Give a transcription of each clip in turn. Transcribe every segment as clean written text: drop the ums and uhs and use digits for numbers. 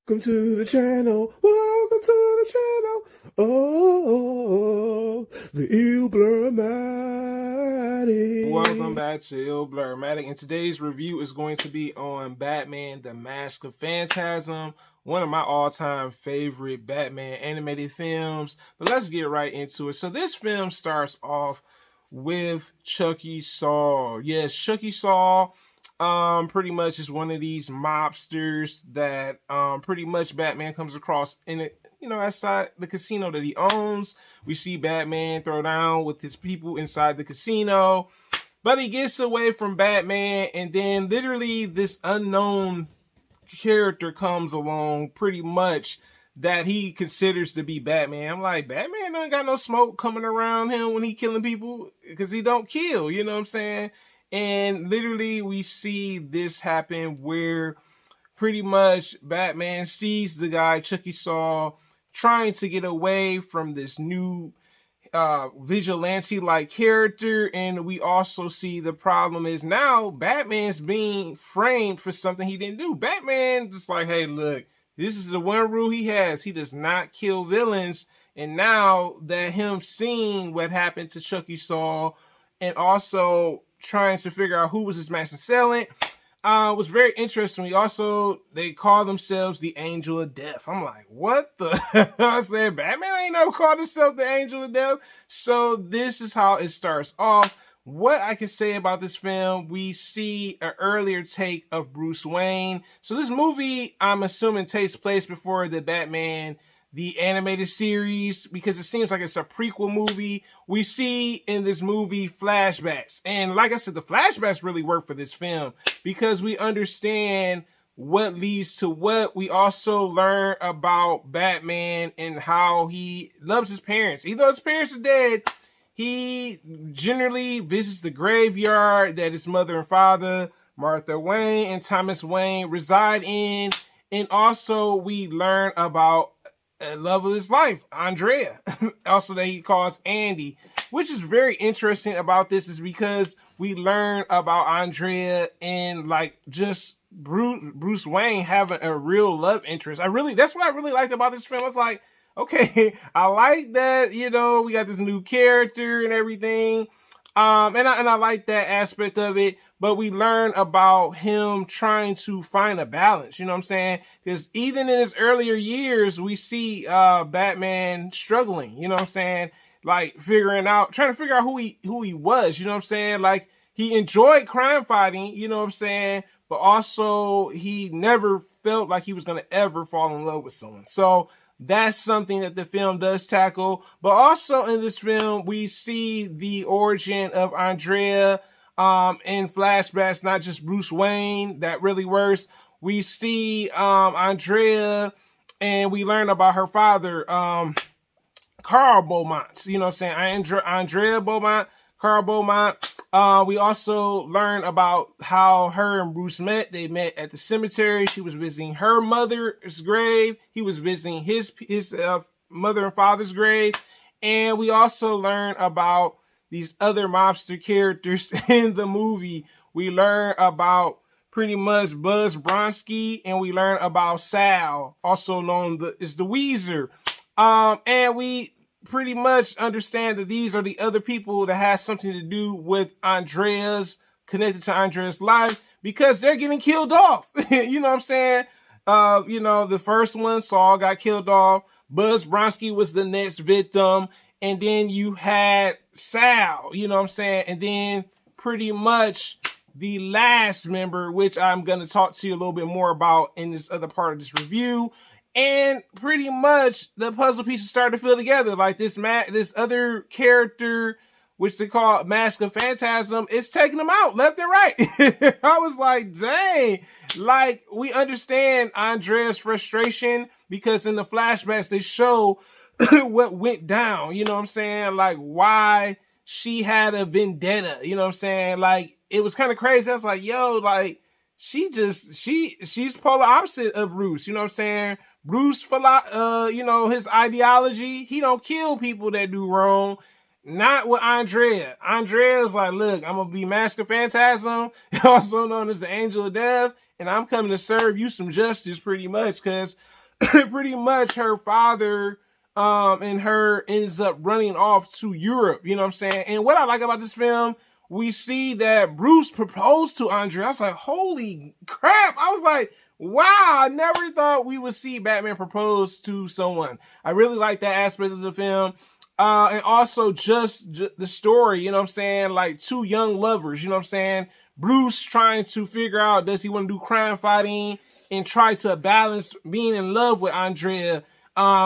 Welcome to the channel. Welcome to the channel. Oh, the Ill Blurmatic. Welcome back to Ill Blurmatic, and today's review is going to be on Batman the Mask of Phantasm, one of my all-time favorite Batman animated films. But let's get right into it. So this film starts off with Chucky Saw. Yes, Chucky Saw pretty much is one of these mobsters that pretty much Batman comes across in it, outside the casino that he owns. We see Batman throw down with his people inside the casino, but he gets away from Batman, and then literally this unknown character comes along pretty much that he considers to be Batman. I'm like, Batman don't got no smoke coming around him when he killing people, because he don't kill, you know what I'm saying? And literally we see this happen where pretty much Batman sees the guy Chucky Saw trying to get away from this new vigilante-like character, and we also see the problem is now Batman's being framed for something he didn't do. Batman just like, hey, look, this is the one rule he has. He does not kill villains. And now that him seeing what happened to Chucky Saw and also trying to figure out who was his master selling, was very interesting. They call themselves the Angel of Death. I'm like, what the? I said, Batman ain't never called himself the Angel of Death. So this is how it starts off. What I can say about this film, we see an earlier take of Bruce Wayne. So this movie, I'm assuming, takes place before the Batman the animated series, because it seems like it's a prequel movie. We see in this movie flashbacks, and like I said, the flashbacks really work for this film because we understand what leads to what. We also learn about Batman and how he loves his parents. Even though his parents are dead, he generally visits the graveyard that his mother and father, Martha Wayne and Thomas Wayne, reside in. And also we learn about love of his life, Andrea, also that he calls Andy, which is very interesting about this is because we learn about Andrea and like just Bruce Wayne having a real love interest. That's what I really liked about this film. I was like, okay, I like that, we got this new character and everything. And I like that aspect of it, but we learn about him trying to find a balance, you know what I'm saying? Because even in his earlier years, we see Batman struggling, you know what I'm saying? Like trying to figure out who he was, you know what I'm saying? Like he enjoyed crime fighting, you know what I'm saying? But also he never felt like he was going to ever fall in love with someone. So that's something that the film does tackle. But also in this film, we see the origin of Andrea in flashbacks, not just Bruce Wayne. That really works. We see Andrea, and we learn about her father, Carl Beaumont. You know what I'm saying? Andrea Beaumont, Carl Beaumont. We also learn about how her and Bruce met. They met at the cemetery. She was visiting her mother's grave. He was visiting his mother and father's grave. And we also learn about these other mobster characters in the movie. We learn about pretty much Buzz Bronski, and we learn about Sal, also known as the Weezer. And we pretty much understand that these are the other people that has something to do with connected to Andrea's life, because they're getting killed off. You know what I'm saying? The first one, Saul, got killed off. Buzz Bronski was the next victim. And then you had Sal, you know what I'm saying? And then pretty much the last member, which I'm going to talk to you a little bit more about in this other part of this review. And pretty much the puzzle pieces start to fit together. Like this other character, which they call Mask of Phantasm, is taking them out left and right. I was like, dang. Like, we understand Andrea's frustration because in the flashbacks they show what went down. You know what I'm saying? Like, why she had a vendetta. You know what I'm saying? Like, it was kind of crazy. I was like, yo, like, she's polar opposite of Bruce. You know what I'm saying? Bruce, his ideology, he don't kill people that do wrong. Not with Andrea. Andrea's like, look, I'm gonna be Mask of Phantasm, also known as the Angel of Death, and I'm coming to serve you some justice, pretty much, because pretty much her father and her ends up running off to Europe. You know what I'm saying? And what I like about this film, we see that Bruce proposed to Andrea. I was like, holy crap! I was like, wow, I never thought we would see Batman propose to someone. I really like that aspect of the film. And also just the story, you know what I'm saying? Like two young lovers, you know what I'm saying? Bruce trying to figure out, does he want to do crime fighting and try to balance being in love with Andrea,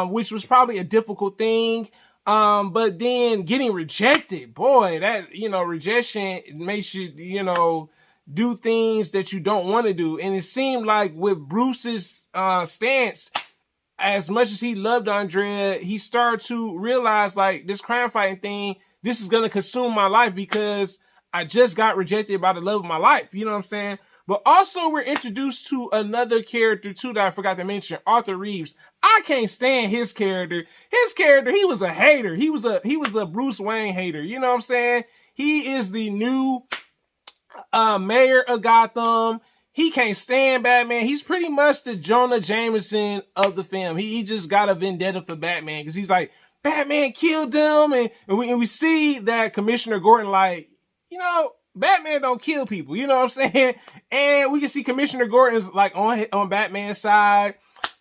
which was probably a difficult thing. But then getting rejected, boy, that, rejection makes you, do things that you don't want to do. And it seemed like with Bruce's stance, as much as he loved Andrea, he started to realize, like, this crime fighting thing, this is going to consume my life because I just got rejected by the love of my life. You know what I'm saying? But also we're introduced to another character too that I forgot to mention, Arthur Reeves. I can't stand his character. His character, he was a hater. He was a Bruce Wayne hater. You know what I'm saying? He is the new mayor of Gotham. He can't stand Batman. He's pretty much the Jonah Jameson of the film. He just got a vendetta for Batman because he's like, Batman killed him. And we see that Commissioner Gordon, like, Batman don't kill people. You know what I'm saying? And we can see Commissioner Gordon's like on Batman's side.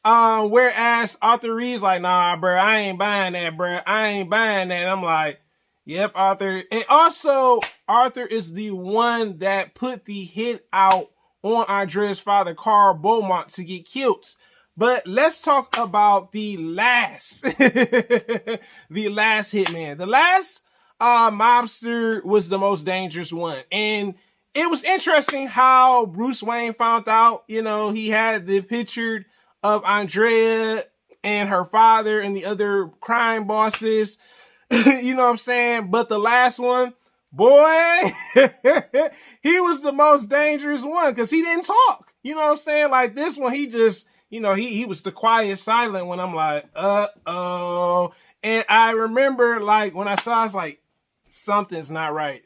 Whereas Arthur Reeves like, nah, bro, I ain't buying that, bro. I ain't buying that. And I'm like, yep, Arthur. And also, Arthur is the one that put the hit out on Andrea's father, Carl Beaumont, to get killed. But let's talk about the last, the last hitman. The last mobster was the most dangerous one. And it was interesting how Bruce Wayne found out, he had the picture of Andrea and her father and the other crime bosses. You know what I'm saying? But the last one, boy, he was the most dangerous one because he didn't talk. You know what I'm saying? Like this one, he just, he was the quiet, silent one. I'm like, uh-oh. And I remember, like, when I saw, I was like, something's not right.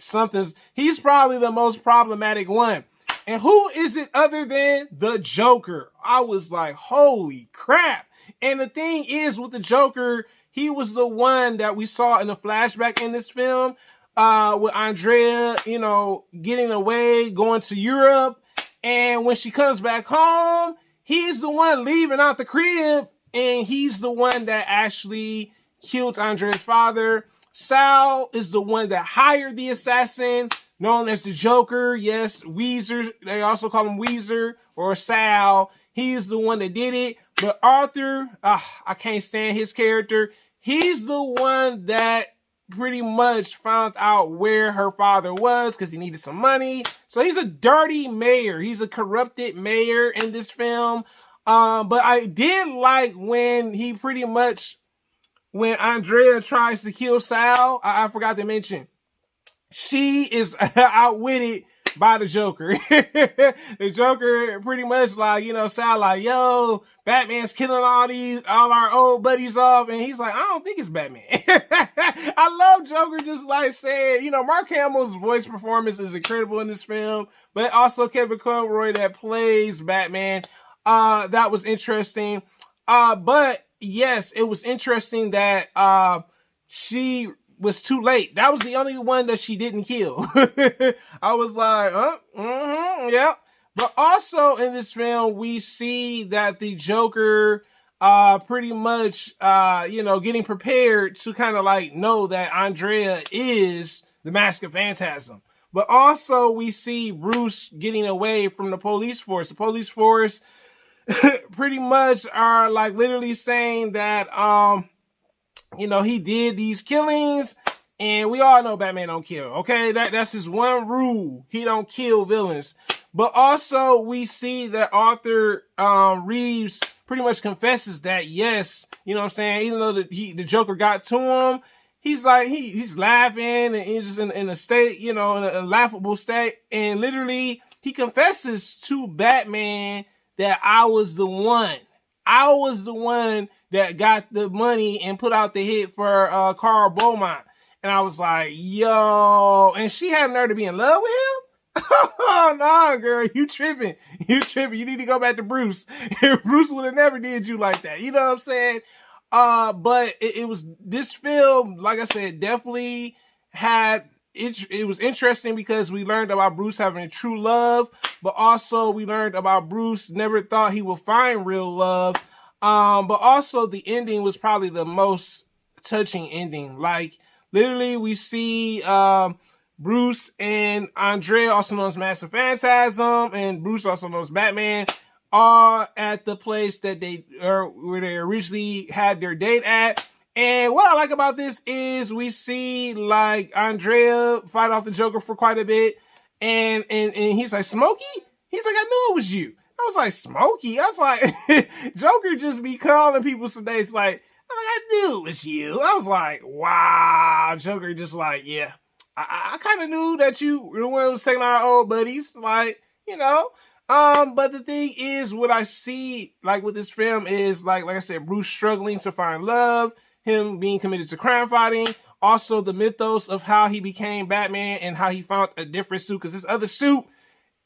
He's probably the most problematic one. And who is it other than the Joker? I was like, holy crap. And the thing is, with the Joker, he was the one that we saw in the flashback in this film, with Andrea, getting away, going to Europe. And when she comes back home, he's the one leaving out the crib. And he's the one that actually killed Andrea's father. Sal is the one that hired the assassin, known as the Joker. Yes, Weezer. They also call him Weezer or Sal. He's the one that did it. But Arthur, I can't stand his character. He's the one that pretty much found out where her father was because he needed some money. So he's a dirty mayor. He's a corrupted mayor in this film. But I did like when he pretty much, when Andrea tries to kill Sal, I forgot to mention, she is outwitted by the Joker. The Joker pretty much like, Sal like, yo, Batman's killing all our old buddies off. And he's like, I don't think it's Batman. I love Joker just like saying, Mark Hamill's voice performance is incredible in this film, but also Kevin Conroy that plays Batman. That was interesting. But yes, it was interesting that she was too late. That was the only one that she didn't kill. I was like, yeah. But also in this film, we see that the Joker pretty much, getting prepared to kind of like know that Andrea is the Mask of Phantasm. But also we see Bruce getting away from the police force. The police force pretty much are like literally saying that, he did these killings, and we all know Batman don't kill. Okay, that's his one rule. He don't kill villains. But also we see that Arthur Reeves pretty much confesses that yes, even though the Joker got to him, he's like he's laughing and he's just in a state, in a laughable state, and literally he confesses to Batman that I was the one that got the money and put out the hit for Carl Beaumont. And I was like, yo, and she had nerve to be in love with him? Oh, no, girl, you tripping. You tripping. You need to go back to Bruce. Bruce would have never did you like that. You know what I'm saying? But it was, this film, like I said, definitely had, it was interesting because we learned about Bruce having a true love, but also we learned about Bruce never thought he would find real love. But also the ending was probably the most touching ending. Like, literally, we see Bruce and Andrea, also known as Mask of Phantasm, and Bruce, also known as Batman, are at the place that where they originally had their date at. And what I like about this is we see like Andrea fight off the Joker for quite a bit, and he's like, Smokey? He's like, I knew it was you. I was like, Smokey? I was like, Joker just be calling people some days like, I knew it was you. I was like, wow. Joker just like, yeah, I kind of knew that you were the one who was taking our old buddies. Like, you know. But the thing is, what I see, like, with this film is, like I said, Bruce struggling to find love, him being committed to crime fighting, also the mythos of how he became Batman and how he found a different suit, because this other suit,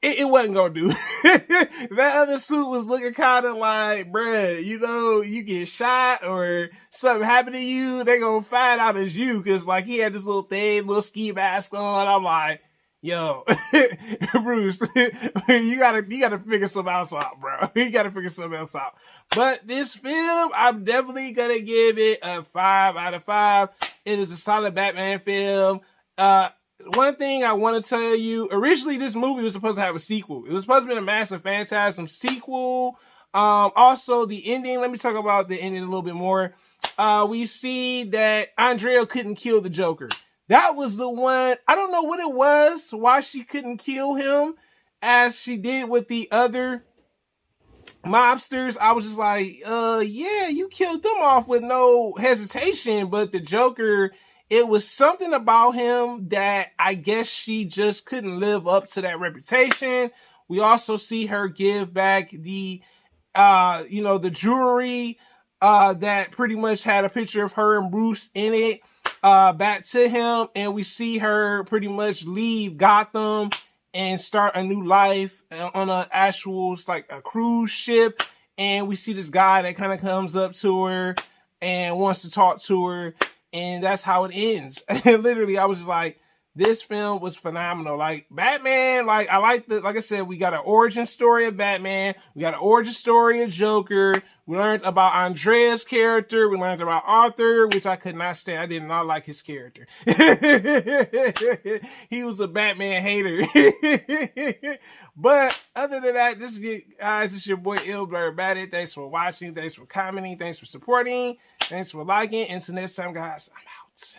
it wasn't gonna do. That other suit was looking kind of like, bruh, you know, you get shot or something happened to you, they gonna find out it's you, because like he had this little thing, little ski mask on. I'm like, yo, Bruce, you gotta figure something else out, bro. You gotta figure something else out. But this film, I'm definitely gonna give it a 5 out of 5. It is a solid Batman film. One thing I want to tell you, originally this movie was supposed to have a sequel. It was supposed to be a Mask of Phantasm sequel. Also the ending, let me talk about the ending a little bit more. We see that Andrea couldn't kill the Joker. That was the one, I don't know what it was, why she couldn't kill him as she did with the other mobsters. I was just like, yeah, you killed them off with no hesitation, but the Joker, it was something about him that I guess she just couldn't live up to that reputation. We also see her give back the, the jewelry that pretty much had a picture of her and Bruce in it back to him. And we see her pretty much leave Gotham and start a new life on a actual, like a cruise ship. And we see this guy that kind of comes up to her and wants to talk to her. And that's how it ends. Literally, I was just like, this film was phenomenal. Like, Batman, like, I like like I said, we got an origin story of Batman. We got an origin story of Joker. We learned about Andrea's character. We learned about Arthur, which I could not stand. I did not like his character. He was a Batman hater. But other than that, this is your boy Ill Blurred Batty. Thanks for watching. Thanks for commenting. Thanks for supporting. Thanks for liking. Until next time, guys, I'm out.